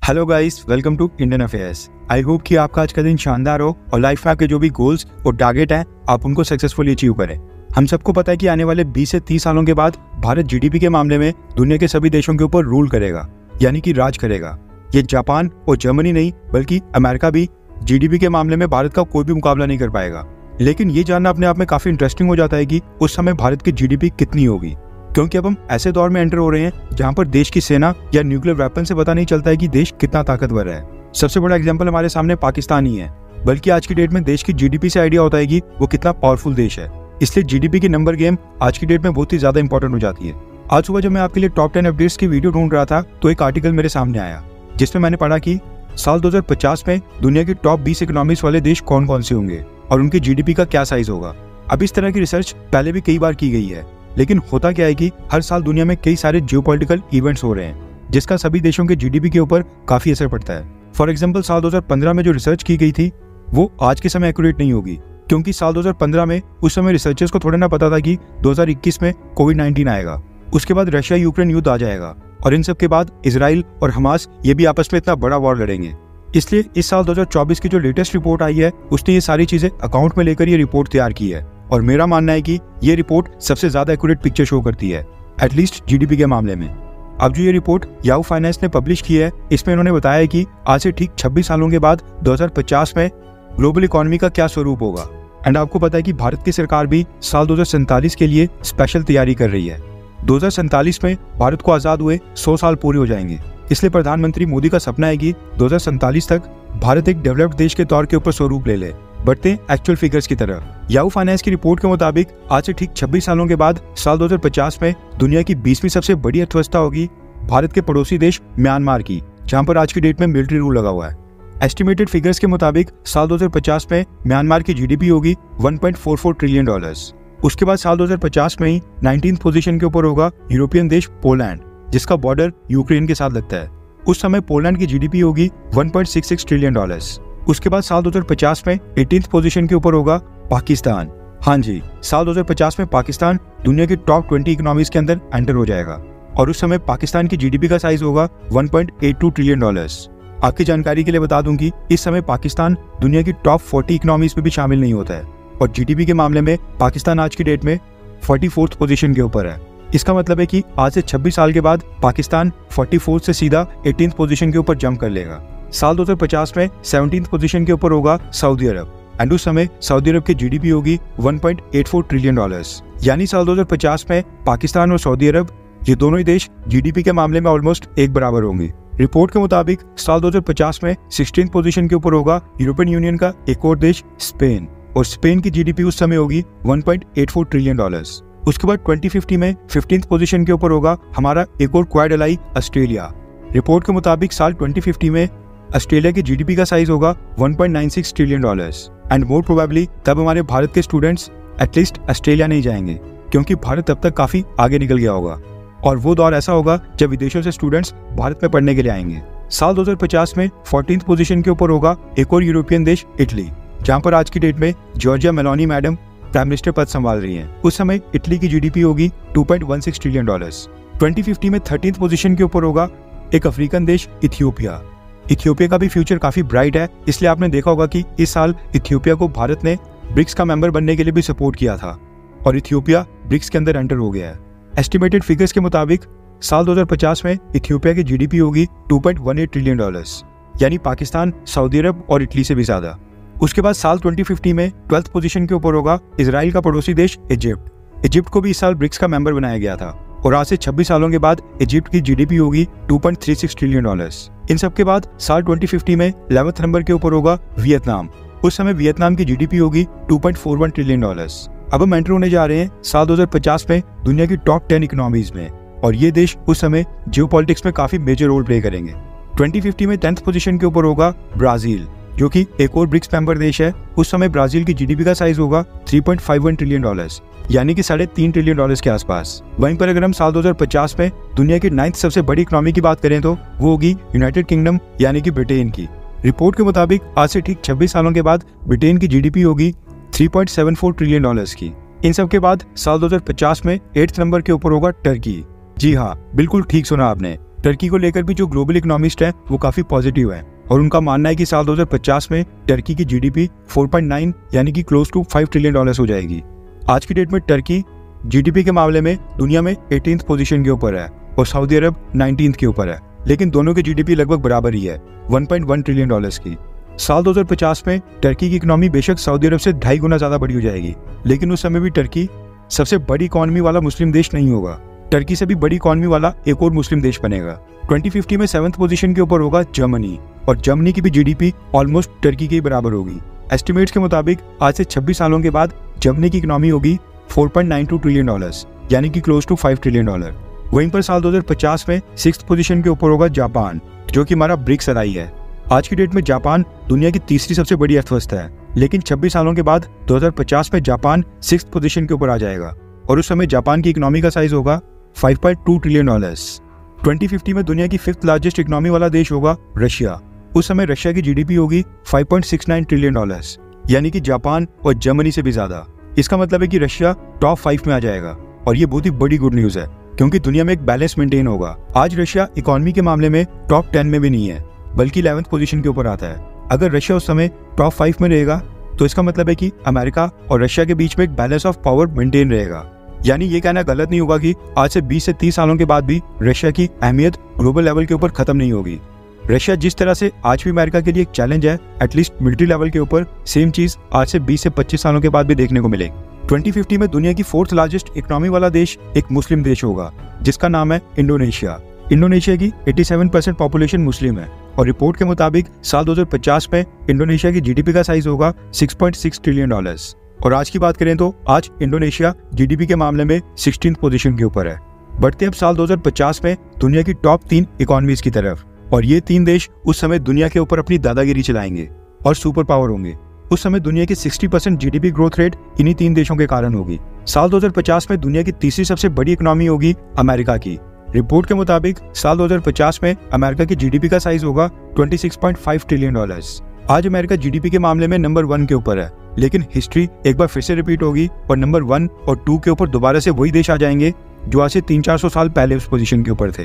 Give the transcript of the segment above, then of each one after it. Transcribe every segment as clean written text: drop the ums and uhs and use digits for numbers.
Hello guys, welcome to Indian affairs. I hope कि आपका आज का दिन शानदार हो और लाइफ में आपके जो भी गोल्स और टारगेट हैं आप उनको सक्सेसफुली अचीव करें। हम सबको पता है कि आने वाले 20 से 30 सालों के बाद भारत जीडीपी के मामले में दुनिया के सभी देशों के ऊपर रूल करेगा, यानी कि राज करेगा। ये जापान और जर्मनी नहीं बल्कि अमेरिका भी जीडीपी के मामले में भारत का कोई भी मुकाबला नहीं कर पाएगा। लेकिन ये जानना अपने आप में काफी इंटरेस्टिंग हो जाता है कि उस समय भारत की जीडीपी कितनी होगी, क्योंकि अब हम ऐसे दौर में एंटर हो रहे हैं जहां पर देश की सेना या न्यूक्लियर वेपन से पता नहीं चलता है कि देश कितना ताकतवर है। सबसे बड़ा एग्जांपल हमारे सामने पाकिस्तान ही है, बल्कि आज की डेट में देश की जीडीपी से आइडिया होता है कि वो कितना पावरफुल देश है। इसलिए जीडीपी की नंबर गेम आज की डेट में बहुत ही ज्यादा इंपॉर्टेंट हो जाती है। आज सुबह जब मैं आपके लिए टॉप 10 अपडेट्स की वीडियो ढूंढ रहा था तो एक आर्टिकल मेरे सामने आया जिसमें मैंने पढ़ा कि साल 2050 में दुनिया की टॉप 20 इकोनॉमीज वाले देश कौन कौन से होंगे और उनकी जीडीपी का क्या साइज होगा। अब इस तरह की रिसर्च पहले भी कई बार की गई है, लेकिन होता क्या है कि हर साल दुनिया में कई सारे जियोपॉलिटिकल इवेंट्स हो रहे हैं जिसका सभी देशों के जीडीपी के ऊपर काफी असर पड़ता है। फॉर एग्जांपल, साल 2015 में जो रिसर्च की गई थी वो आज के समय एक्यूरेट नहीं होगी, क्योंकि साल 2015 में उस समय रिसर्चर्स को थोड़ा ना पता था कि 2021 में कोविड-19 आएगा, उसके बाद रशिया यूक्रेन युद्ध आ जाएगा और इन सब के बाद इजराइल और हमास ये भी आपस में इतना बड़ा वॉर लड़ेंगे। इसलिए इस साल 2024 की जो लेटेस्ट रिपोर्ट आई है उसने ये सारी चीजें अकाउंट में लेकर ये रिपोर्ट तैयार की है और मेरा मानना है कि ये रिपोर्ट सबसे ज्यादा एक्यूरेट पिक्चर शो करती है, एटलीस्ट जीडीपी के मामले में। अब जो ये रिपोर्ट याहू फाइनेंस ने पब्लिश की है इसमें इन्होंने बताया है कि आज से ठीक 26 सालों के बाद 2050 में ग्लोबल इकोनॉमी का क्या स्वरूप होगा। एंड आपको पता है कि भारत की सरकार भी साल 2047 के लिए स्पेशल तैयारी कर रही है। 2047 में भारत को आजाद हुए 100 साल पूरे हो जाएंगे, इसलिए प्रधानमंत्री मोदी का सपना है कि 2047 तक भारत एक डेवलप्ड देश के तौर के ऊपर स्वरूप ले ले, बढ़ते एक्चुअल फिगर्स की तरह। याहू फाइनेंस की रिपोर्ट के मुताबिक आज से ठीक 26 सालों के बाद साल 2050 में दुनिया की 20वीं सबसे बड़ी अर्थव्यवस्था होगी भारत के पड़ोसी देश म्यांमार की, जहां पर आज की डेट में मिलिट्री रूल लगा हुआ है। एस्टिमेटेड फिगर्स के मुताबिक साल 2050 में म्यांमार की जीडीपी होगी $1.44 ट्रिलियन। उसके बाद साल 2050 में ही 19th पोजीशन के ऊपर होगा यूरोपियन देश पोलैंड, जिसका बॉर्डर यूक्रेन के साथ लगता है। उस समय पोलैंड की जीडीपी होगी $1.66 ट्रिलियन। उसके बाद साल 2050 में 18th पोजीशन के ऊपर होगा पाकिस्तान। हाँ जी, साल 2050 में पाकिस्तान दुनिया की टॉप 20 इकोनॉमीज के अंदर एंटर हो जाएगा और उस समय पाकिस्तान की जीडीपी का साइज होगा $1.82 ट्रिलियन। आपकी जानकारी के लिए बता दूं कि इस समय पाकिस्तान दुनिया की टॉप 40 इकोनॉमीज में भी शामिल नहीं होता है और जीडीपी के मामले में पाकिस्तान आज की डेट में 44th पोजीशन के ऊपर है। इसका मतलब है कि आज से 26 साल के बाद पाकिस्तान 44th से सीधा 18th पोजीशन के ऊपर जंप कर लेगा। साल 2050 में 17th पोजीशन के ऊपर होगा सऊदी अरब एंड उस समय सऊदी अरब की जीडीपी होगी $1.84 ट्रिलियन। यानी साल 2050 में पाकिस्तान और सऊदी अरब ये दोनों ही देश जीडीपी के मामले में ऑलमोस्ट एक बराबर होंगे। रिपोर्ट के मुताबिक साल 2050 में 16th पोजीशन के ऊपर होगा यूरोपियन यूनियन का एक और देश स्पेन, और स्पेन की जीडीपी उस समय होगी $1.84 ट्रिलियन। उसके बाद 2050 में 15th पोजीशन के ऊपर होगा हमारा एक और क्वाड एलाई ऑस्ट्रेलिया। रिपोर्ट के मुताबिक साल 2050 में ऑस्ट्रेलिया की जीडीपी का साइज होगा $1.96 ट्रिलियन एंड मोर प्रोबेबली तब हमारे भारत के स्टूडेंट्स एटलीस्ट ऑस्ट्रेलिया नहीं जाएंगे, क्योंकि भारत तब तक काफी आगे निकल गया होगा और वो दौर ऐसा होगा जब विदेशों से स्टूडेंट्स भारत में पढ़ने के लिए आएंगे। साल 2050 में 14th पोजीशन के ऊपर होगा एक और यूरोपियन देश इटली, जहां पर आज की डेट में Giorgia Meloni madam prime minister पद संभाल रही हैं। उस समय इटली की जीडीपी होगी $2.16 ट्रिलियन। 2050 में 13th पोजीशन के ऊपर होगा एक अफ्रीकन देश इथियोपिया। इथियोपिया का भी फ्यूचर काफी ब्राइट है, इसलिए आपने देखा होगा कि इस साल इथियोपिया को भारत ने ब्रिक्स का मेंबर बनने के लिए भी सपोर्ट किया था और इथियोपिया ब्रिक्स के अंदर एंटर हो गया है। एस्टिमेटेड फिगर्स के मुताबिक साल 2050 में इथियोपिया की जीडीपी होगी $2.18 ट्रिलियन, यानी पाकिस्तान, सऊदी अरब और इटली से भी ज्यादा। उसके बाद साल 2050 में 12th पोजीशन के ऊपर होगा इजराइल का पड़ोसी देश इजिप्ट। इजिप्ट को भी इस साल ब्रिक्स का मेंबर बनाया गया था और आज से 26 सालों के बाद इजिप्ट की जीडीपी होगी $2.36 ट्रिलियन। इन सब के बाद साल 2050 में 11th नंबर के ऊपर होगा वियतनाम। उस समय वियतनाम की जीडीपी होगी $2.41 ट्रिलियन। अब हम एंटर होने जा रहे हैं साल 2050 में दुनिया की टॉप 10 इकोनॉमीज में और ये देश उस समय जियोपॉलिटिक्स में काफी मेजर रोल प्ले करेंगे। 2050 में 10th पोजीशन के ऊपर होगा ब्राजील, जो कि एक और ब्रिक्स मेंबर देश है। उस समय ब्राजील की जीडीपी का साइज होगा $3.51 ट्रिलियन, यानी कि $3.5 ट्रिलियन के आसपास। वहीं पर अगर हम साल 2050 में दुनिया की 9th सबसे बड़ी इकोनॉमी की बात करें तो वो होगी यूनाइटेड किंगडम, यानी कि ब्रिटेन की। रिपोर्ट के मुताबिक आज से ठीक 26 सालों के बाद ब्रिटेन की जीडीपी होगी $3.74 ट्रिलियन की। इन सब के बाद साल 2050 में 8th नंबर के ऊपर होगा टर्की। जी हाँ, बिल्कुल ठीक सुना आपने, टर्की को लेकर भी जो ग्लोबल इकोनॉमिस्ट है वो काफी पॉजिटिव है और उनका मानना है कि साल 2050 में टर्की की जीडीपी 4.9 यानी कि क्लोज टू $5 ट्रिलियन हो जाएगी। आज की डेट में टर्की जीडीपी के मामले में दुनिया में 18th पोजीशन के ऊपर है और सऊदी अरब 19th के ऊपर है, लेकिन दोनों की जीडीपी लगभग बराबर ही है 1.1 ट्रिलियन डॉलर्स की। साल 2050 में टर्की की इकोनॉमी बेशक सऊदी अरब से 2.5 गुना ज्यादा बड़ी हो जाएगी, लेकिन उस समय भी टर्की सबसे बड़ी इकोनॉमी वाला मुस्लिम देश नहीं होगा। टर्की से भी बड़ी इकोनॉमी वाला एक और मुस्लिम देश बनेगा। 2050 में 7th पोजीशन के ऊपर होगा जर्मनी और जर्मनी की भी जीडीपी ऑलमोस्ट टर्की के बराबर होगी। एस्टिमेट्स के मुताबिक आज से 26 सालों के बाद जर्मनी की इकोनॉमी होगी $4.92 ट्रिलियन यानी कि क्लोज टू $5 ट्रिलियन। वहीं पर साल 2050 में 6th पोजीशन के ऊपर होगा जापान, जो कि हमारा ब्रिक्स एलाई है। आज की डेट में जापान दुनिया की तीसरी सबसे बड़ी अर्थव्यवस्था है, लेकिन 26 सालों के बाद 2050 में जापान 6th पोजीशन के ऊपर आ जाएगा और उस समय जापान की इकोनॉमी का साइज होगा $5.2 ट्रिलियन। 2050 में दुनिया की 5th लार्जेस्ट इकोनॉमी वाला देश होगा रशिया। उस समय रशिया की जीडीपी होगी $5.69 ट्रिलियन यानी कि जापान और जर्मनी से भी ज्यादा। इसका मतलब है कि रशिया टॉप 5 में आ जाएगा और ये बहुत ही बड़ी गुड न्यूज है, क्योंकि दुनिया में एक बैलेंस मेंटेन होगा। आज रशिया इकोनॉमी के मामले में टॉप 10 में भी नहीं है, बल्कि 11th पोजीशन के ऊपर आता है। अगर रशिया उस समय टॉप 5 में रहेगा तो इसका मतलब है कि अमेरिका और रशिया के बीच में एक बैलेंस ऑफ पावर मेंटेन रहेगा। यानी ये कहना गलत नहीं होगा कि आज से 20 से 30 सालों के बाद भी रशिया की अहमियत ग्लोबल लेवल के ऊपर खत्म नहीं होगी। रशिया जिस तरह से आज भी अमेरिका के लिए एक चैलेंज है, एटलीस्ट मिलिट्री लेवल के ऊपर, सेम चीज आज से 20 से 25 सालों के बाद भी देखने को मिलेगी। 2050 में दुनिया की 4th लार्जेस्ट इकोनॉमी वाला देश एक मुस्लिम देश होगा, जिसका नाम है इंडोनेशिया। इंडोनेशिया की 87% पॉपुलेशन मुस्लिम है और रिपोर्ट के मुताबिक साल 2050 में इंडोनेशिया की जीडीपी का साइज होगा $6.6 ट्रिलियन। और आज की बात करें तो आज इंडोनेशिया जीडीपी के मामले में 16th पोजीशन के ऊपर है। बढ़ते अब साल 2050 में दुनिया की टॉप 3 इकोनॉमीज की तरफ, और ये 3 देश उस समय दुनिया के ऊपर अपनी दादागिरी चलाएंगे और सुपर पावर होंगे। उस समय दुनिया की 60% जीडीपी ग्रोथ रेट इन्हीं 3 देशों के कारण होगी। साल 2050 में दुनिया की तीसरी सबसे बड़ी इकोनॉमी होगी अमेरिका की। रिपोर्ट के मुताबिक साल 2050 में अमेरिका की जीडीपी का साइज होगा $26.5 ट्रिलियन। आज अमेरिका जीडीपी के मामले में नंबर 1 के ऊपर है, लेकिन हिस्ट्री एक बार फिर से रिपीट होगी और नंबर 1 और 2 के ऊपर दोबारा से वही देश आ जाएंगे जो आज से 300-400 साल पहले उस पोजीशन के ऊपर थे।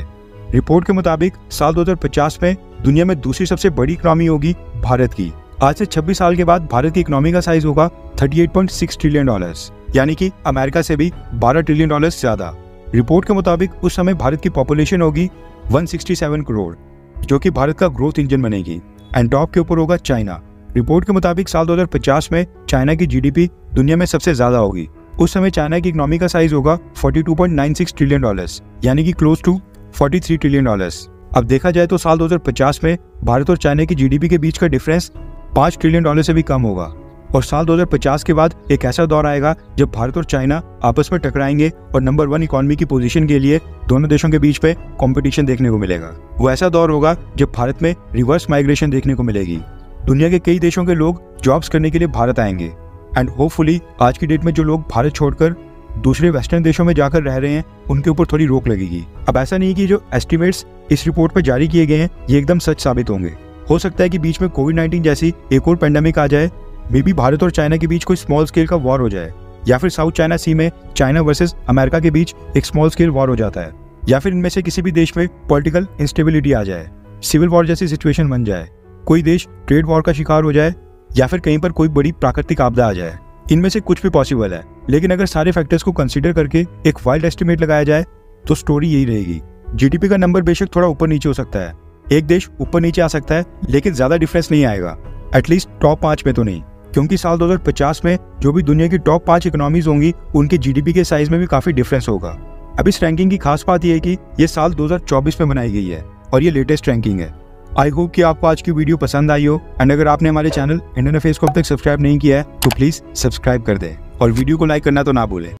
रिपोर्ट के मुताबिक साल 2050 में दुनिया में दूसरी सबसे बड़ी इकोनॉमी होगी भारत की। आज से 26 साल के बाद भारत की इकोनॉमी का साइज होगा $38.6 ट्रिलियन यानी कि अमेरिका से भी $12 ट्रिलियन ज्यादा। रिपोर्ट के मुताबिक उस समय भारत की पॉपुलेशन होगी 167 करोड़, जो कि भारत का ग्रोथ इंजन बनेगी। एंड टॉप के ऊपर होगा चाइना। रिपोर्ट के मुताबिक साल 2050 में चाइना की जीडीपी दुनिया में सबसे ज्यादा होगी। उस समय चाइना की इकोनॉमी का साइज होगा $42.96 ट्रिलियन यानी कि क्लोज टू $43 ट्रिलियन। अब देखा जाए तो साल 2050 में भारत और चाइना की जीडीपी के बीच का डिफरेंस $5 ट्रिलियन से भी कम होगा और साल 2050 के बाद एक ऐसा दौर आएगा जब भारत और चाइना आपस में टकराएंगे और नंबर 1 इकोनॉमी की पोजीशन के लिए दोनों देशों के बीच में कंपटीशन देखने को मिलेगा। वो ऐसा दौर होगा जब भारत में रिवर्स माइग्रेशन देखने को मिलेगी। दुनिया के कई देशों के लोग जॉब्स करने के लिए भारत आएंगे एंड होपफुली आज की डेट में जो लोग भारत छोड़कर दूसरे वेस्टर्न देशों में जाकर रह रहे हैं उनके ऊपर थोड़ी रोक लगेगी। अब ऐसा नहीं कि जो एस्टिमेट्स इस रिपोर्ट पर जारी किए गए हैं ये एकदम सच साबित होंगे। हो सकता है कि बीच में कोविड-19 जैसी एक और पेंडेमिक आ जाए, मे बी भारत और चाइना के बीच कोई स्मॉल स्केल का वॉर हो जाए, या फिर साउथ चाइना सी में चाइना वर्सेस अमेरिका के बीच एक स्मॉल स्केल वॉर हो जाता है, या फिर इनमें से किसी भी देश में पॉलिटिकल इंस्टेबिलिटी आ जाए, सिविल वॉर जैसी सिचुएशन बन जाए, कोई देश ट्रेड वॉर का शिकार हो जाए, या फिर कहीं पर कोई बड़ी प्राकृतिक आपदा आ जाए। इनमें से कुछ भी पॉसिबल है, लेकिन अगर सारे फैक्टर्स को कंसीडर करके एक वाइल्ड एस्टिमेट लगाया जाए तो स्टोरी यही रहेगी। जीडीपी का नंबर बेशक थोड़ा ऊपर नीचे हो सकता है, एक देश ऊपर नीचे आ सकता है, लेकिन ज्यादा डिफरेंस नहीं आएगा, एटलीस्ट टॉप 5 में तो नहीं, क्योंकि साल 2050 में जो भी दुनिया की टॉप 5 इकोनॉमीज होंगी उनके जीडीपी के साइज में भी काफी डिफरेंस होगा। अब इस रैंकिंग की खास बात यह है कि ये साल 2024 में बनाई गई है और ये लेटेस्ट रैंकिंग है। आई होप कि आपको आज की वीडियो पसंद आई हो एंड अगर आपने हमारे चैनल इंडियन अफेयर्स को अब तक सब्सक्राइब नहीं किया है तो प्लीज सब्सक्राइब कर दें और वीडियो को लाइक करना तो ना भूलें।